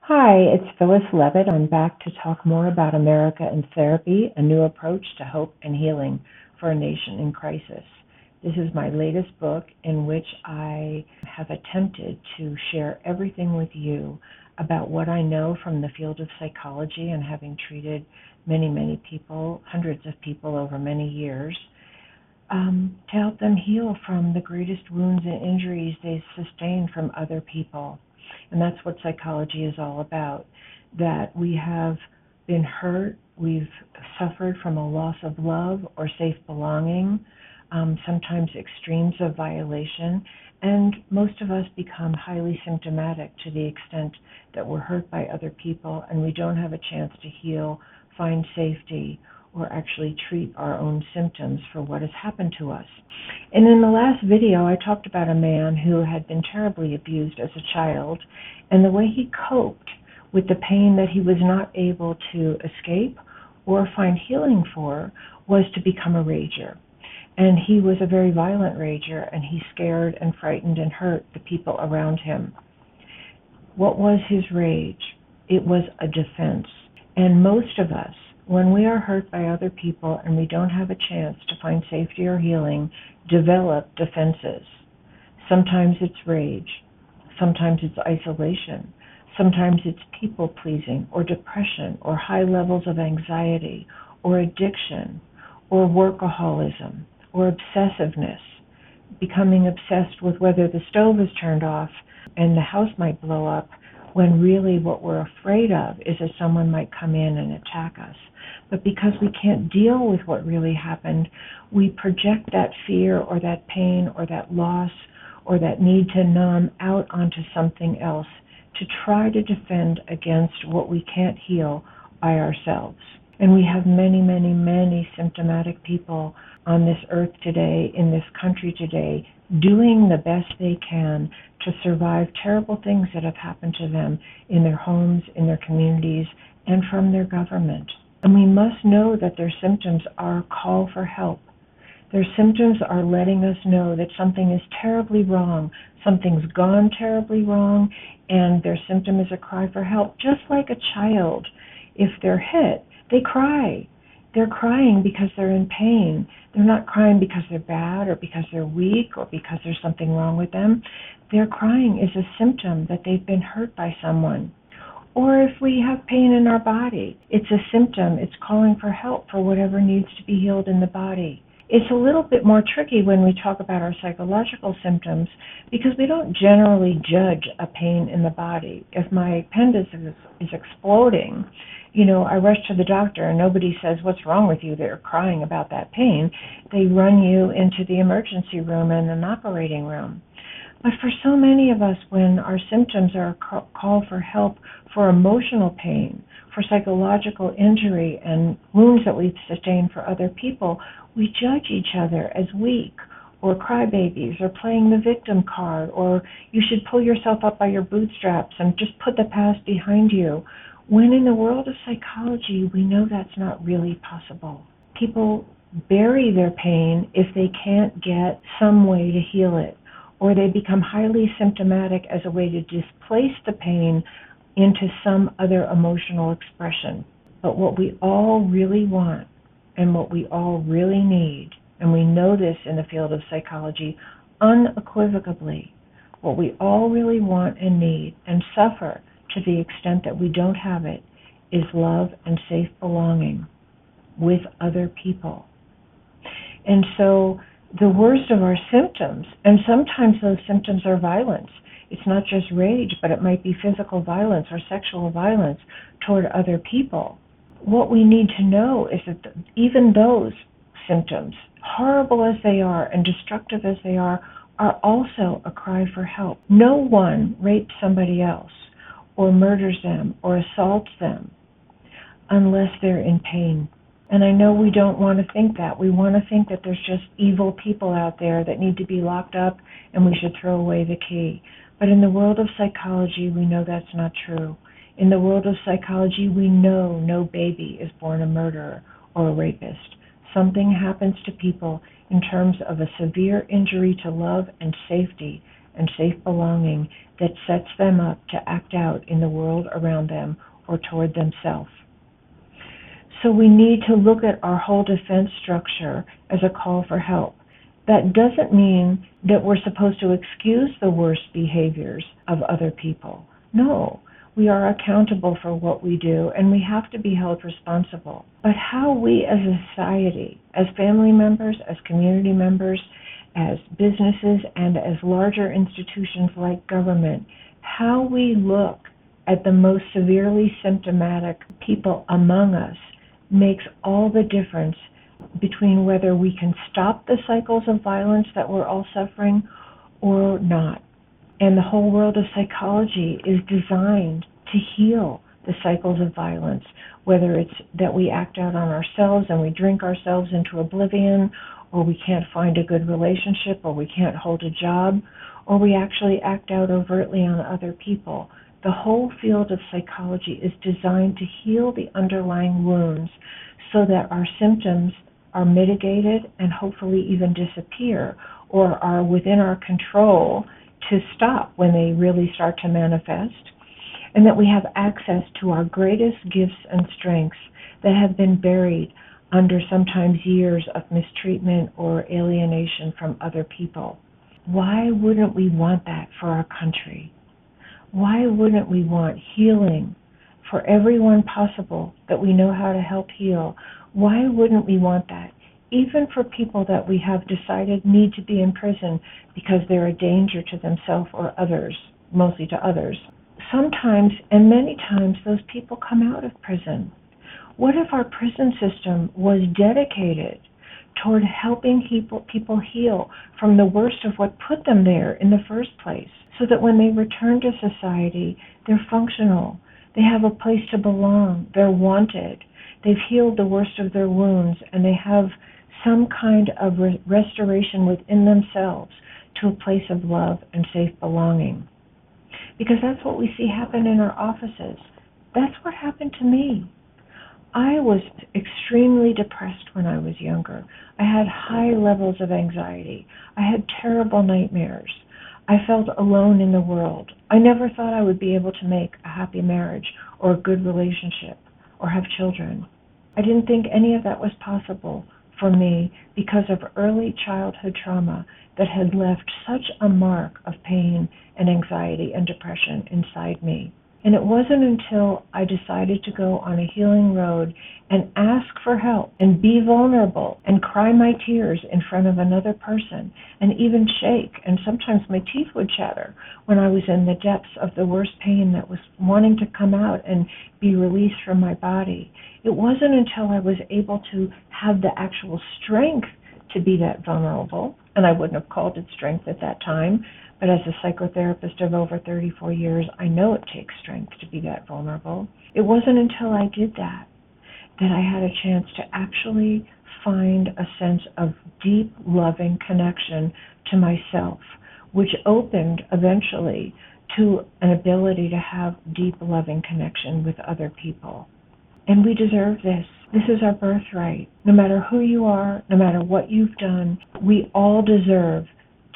Hi, it's Phyllis Levitt. I'm back to talk more about America and therapy, a new approach to hope and healing for a nation in crisis. This is my latest book in which I have attempted to share everything with you about what I know from the field of psychology and having treated many people, hundreds of people over many years, to help them heal from the greatest wounds and injuries they sustained from other people. And that's what psychology is all about, that we have been hurt, we've suffered from a loss of love or safe belonging, sometimes extremes of violation, and most of us become highly symptomatic to the extent that we're hurt by other people and we don't have a chance to heal, find safety, or actually treat our own symptoms for what has happened to us. And in the last video, I talked about a man who had been terribly abused as a child, and the way he coped with the pain that he was not able to escape or find healing for was to become a rager. And he was a very violent rager, and he scared and frightened and hurt the people around him. What was his rage? It was a defense. And most of us, when we are hurt by other people and we don't have a chance to find safety or healing, develop defenses. Sometimes it's rage. Sometimes it's isolation. Sometimes it's people-pleasing or depression or high levels of anxiety or addiction or workaholism or obsessiveness, becoming obsessed with whether the stove is turned off and the house might blow up, when really what we're afraid of is that someone might come in and attack us. But because we can't deal with what really happened, we project that fear or that pain or that loss or that need to numb out onto something else to try to defend against what we can't heal by ourselves. And we have many symptomatic people on this earth today, in this country today, doing the best they can to survive terrible things that have happened to them in their homes, in their communities, and from their government. And we must know that their symptoms are a call for help. Their symptoms are letting us know that something is terribly wrong, something's gone terribly wrong, and their symptom is a cry for help. Just like a child, if they're hit, they cry. They're crying because they're in pain. They're not crying because they're bad or because they're weak or because there's something wrong with them. Their crying is a symptom that they've been hurt by someone. Or if we have pain in our body, it's a symptom. It's calling for help for whatever needs to be healed in the body. It's a little bit more tricky when we talk about our psychological symptoms because we don't generally judge a pain in the body. If my appendix is exploding, I rush to the doctor and nobody says, "What's wrong with you?" They're crying about that pain. They run you into the emergency room and an operating room. But for so many of us, when our symptoms are a call for help for emotional pain, for psychological injury and wounds that we've sustained for other people, we judge each other as weak or crybabies or playing the victim card, or you should pull yourself up by your bootstraps and just put the past behind you. When in the world of psychology, we know that's not really possible. People bury their pain if they can't get some way to heal it, or they become highly symptomatic as a way to displace the pain into some other emotional expression. But what we all really want and what we all really need, and we know this in the field of psychology unequivocally, what we all really want and need and suffer to the extent that we don't have it is love and safe belonging with other people. And so the worst of our symptoms, and sometimes those symptoms are violence. It's not just rage, but it might be physical violence or sexual violence toward other people. What we need to know is that even those symptoms, horrible as they are and destructive as they are also a cry for help. No one rapes somebody else or murders them or assaults them unless they're in pain. And I know we don't want to think that. We want to think that there's just evil people out there that need to be locked up and we should throw away the key. But in the world of psychology, we know that's not true. In the world of psychology, we know no baby is born a murderer or a rapist. Something happens to people in terms of a severe injury to love and safety, and safe belonging that sets them up to act out in the world around them or toward themselves. So we need to look at our whole defense structure as a call for help. That doesn't mean that we're supposed to excuse the worst behaviors of other people. No, we are accountable for what we do, and we have to be held responsible. But how we as a society, as family members, as community members, as businesses, and as larger institutions like government, how we look at the most severely symptomatic people among us makes all the difference between whether we can stop the cycles of violence that we're all suffering or not. And the whole world of psychology is designed to heal the cycles of violence, whether it's that we act out on ourselves and we drink ourselves into oblivion, or we can't find a good relationship, or we can't hold a job, or we actually act out overtly on other people. The whole field of psychology is designed to heal the underlying wounds so that our symptoms are mitigated and hopefully even disappear, or are within our control to stop when they really start to manifest, and that we have access to our greatest gifts and strengths that have been buried under sometimes years of mistreatment or alienation from other people. Why wouldn't we want that for our country? Why wouldn't we want healing for everyone possible that we know how to help heal? Why wouldn't we want that? Even for people that we have decided need to be in prison because they're a danger to themselves or others, mostly to others. Sometimes, and many times, those people come out of prison. What if our prison system was dedicated toward helping people heal from the worst of what put them there in the first place, so that when they return to society, they're functional, they have a place to belong, they're wanted, they've healed the worst of their wounds, and they have some kind of restoration within themselves to a place of love and safe belonging. Because that's what we see happen in our offices. That's what happened to me. I was extremely depressed when I was younger. I had high levels of anxiety. I had terrible nightmares. I felt alone in the world. I never thought I would be able to make a happy marriage or a good relationship or have children. I didn't think any of that was possible for me because of early childhood trauma that had left such a mark of pain and anxiety and depression inside me. And it wasn't until I decided to go on a healing road and ask for help and be vulnerable and cry my tears in front of another person and even shake, and sometimes my teeth would chatter when I was in the depths of the worst pain that was wanting to come out and be released from my body. It wasn't until I was able to have the actual strength to be that vulnerable, and I wouldn't have called it strength at that time, but as a psychotherapist of over 34 years, I know it takes strength to be that vulnerable. It wasn't until I did that I had a chance to actually find a sense of deep, loving connection to myself, which opened eventually to an ability to have deep, loving connection with other people. And we deserve this. This is our birthright. No matter who you are, no matter what you've done, we all deserve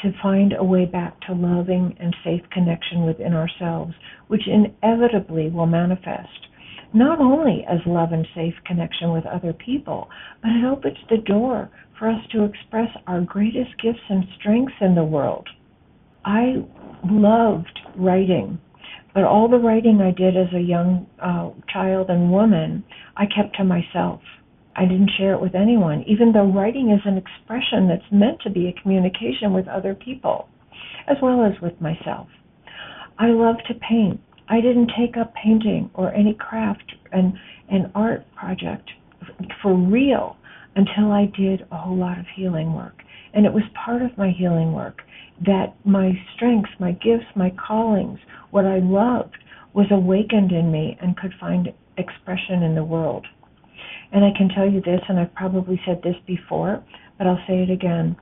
to find a way back to loving and safe connection within ourselves, which inevitably will manifest not only as love and safe connection with other people, but it opens the door for us to express our greatest gifts and strengths in the world. I loved writing, but all the writing I did as a young child and woman, I kept to myself. I didn't share it with anyone, even though writing is an expression that's meant to be a communication with other people, as well as with myself. I love to paint. I didn't take up painting or any craft and art project for real until I did a whole lot of healing work. And it was part of my healing work that my strengths, my gifts, my callings, what I loved was awakened in me and could find expression in the world. And I can tell you this, and I've probably said this before, but I'll say it again.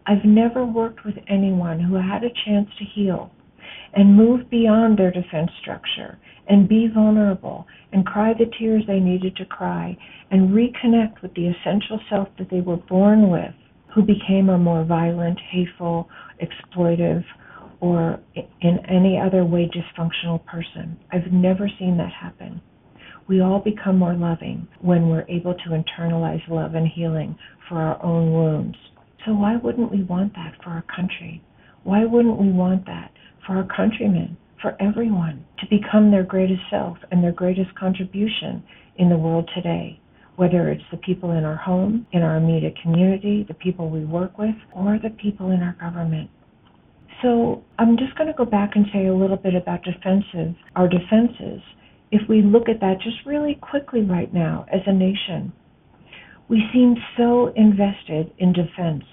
I've never worked with anyone who had a chance to heal and move beyond their defense structure and be vulnerable and cry the tears they needed to cry and reconnect with the essential self that they were born with, who became a more violent, hateful, exploitive, or in any other way dysfunctional person. I've never seen that happen. We all become more loving when we're able to internalize love and healing for our own wounds. So why wouldn't we want that for our country? Why wouldn't we want that for our countrymen, for everyone, to become their greatest self and their greatest contribution in the world today? Whether it's the people in our home, in our immediate community, the people we work with, or the people in our government. So I'm just going to go back and say a little bit about our defenses. If we look at that just really quickly right now as a nation, we seem so invested in defense.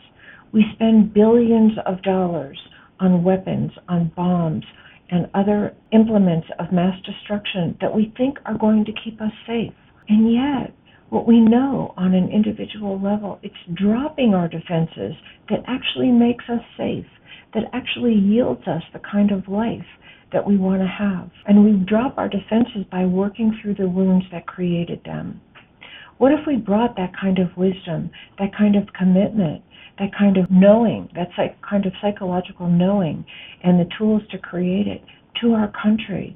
We spend billions of dollars on weapons, on bombs, and other implements of mass destruction that we think are going to keep us safe. And yet, what we know on an individual level, it's dropping our defenses that actually makes us safe, that actually yields us the kind of life that we want to have. And we drop our defenses by working through the wounds that created them. What if we brought that kind of wisdom, that kind of commitment, that kind of knowing, that kind of psychological knowing, and the tools to create it to our country?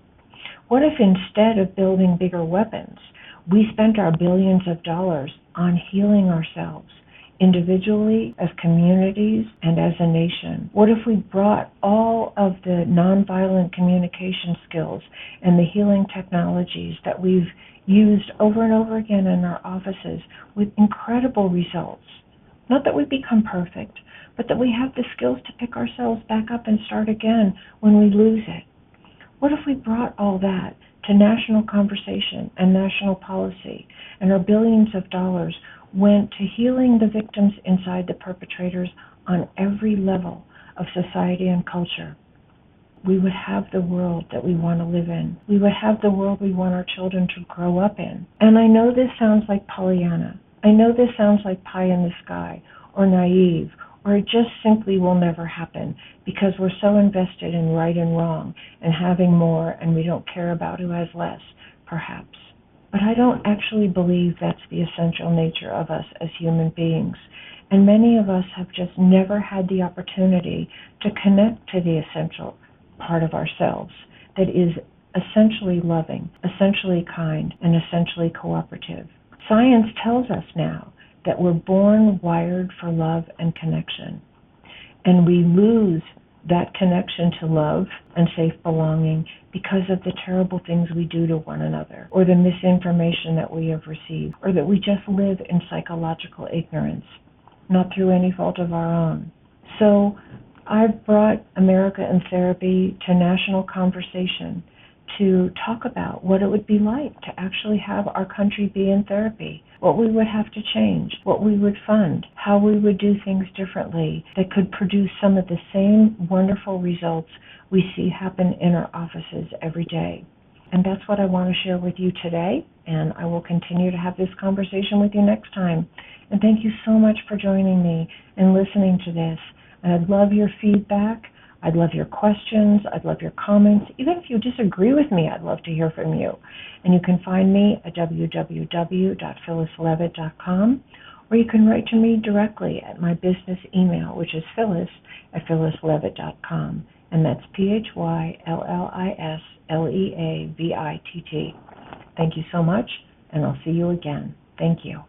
What if instead of building bigger weapons, we spent our billions of dollars on healing ourselves, individually, as communities, and as a nation? What if we brought all of the nonviolent communication skills and the healing technologies that we've used over and over again in our offices with incredible results? Not that we become perfect, but that we have the skills to pick ourselves back up and start again when we lose it. What if we brought all that to national conversation and national policy, and our billions of dollars went to healing the victims inside the perpetrators on every level of society and culture? We would have the world that we want to live in. We would have the world we want our children to grow up in. And I know this sounds like Pollyanna. I know this sounds like pie in the sky or naive, or it just simply will never happen because we're so invested in right and wrong and having more, and we don't care about who has less, perhaps. But I don't actually believe that's the essential nature of us as human beings. And many of us have just never had the opportunity to connect to the essential part of ourselves that is essentially loving, essentially kind, and essentially cooperative. Science tells us now that we're born wired for love and connection, and we lose that connection to love and safe belonging because of the terrible things we do to one another, or the misinformation that we have received, or that we just live in psychological ignorance, not through any fault of our own. So I've brought America in Therapy to national conversation to talk about what it would be like to actually have our country be in therapy, what we would have to change, what we would fund, how we would do things differently that could produce some of the same wonderful results we see happen in our offices every day. And that's what I want to share with you today, and I will continue to have this conversation with you next time. And thank you so much for joining me and listening to this. And I'd love your feedback. I'd love your questions. I'd love your comments. Even if you disagree with me, I'd love to hear from you. And you can find me at www.phyllislevitt.com, or you can write to me directly at my business email, which is phyllis@phyllislevitt.com. And that's PhyllisLeavitt. Thank you so much, and I'll see you again. Thank you.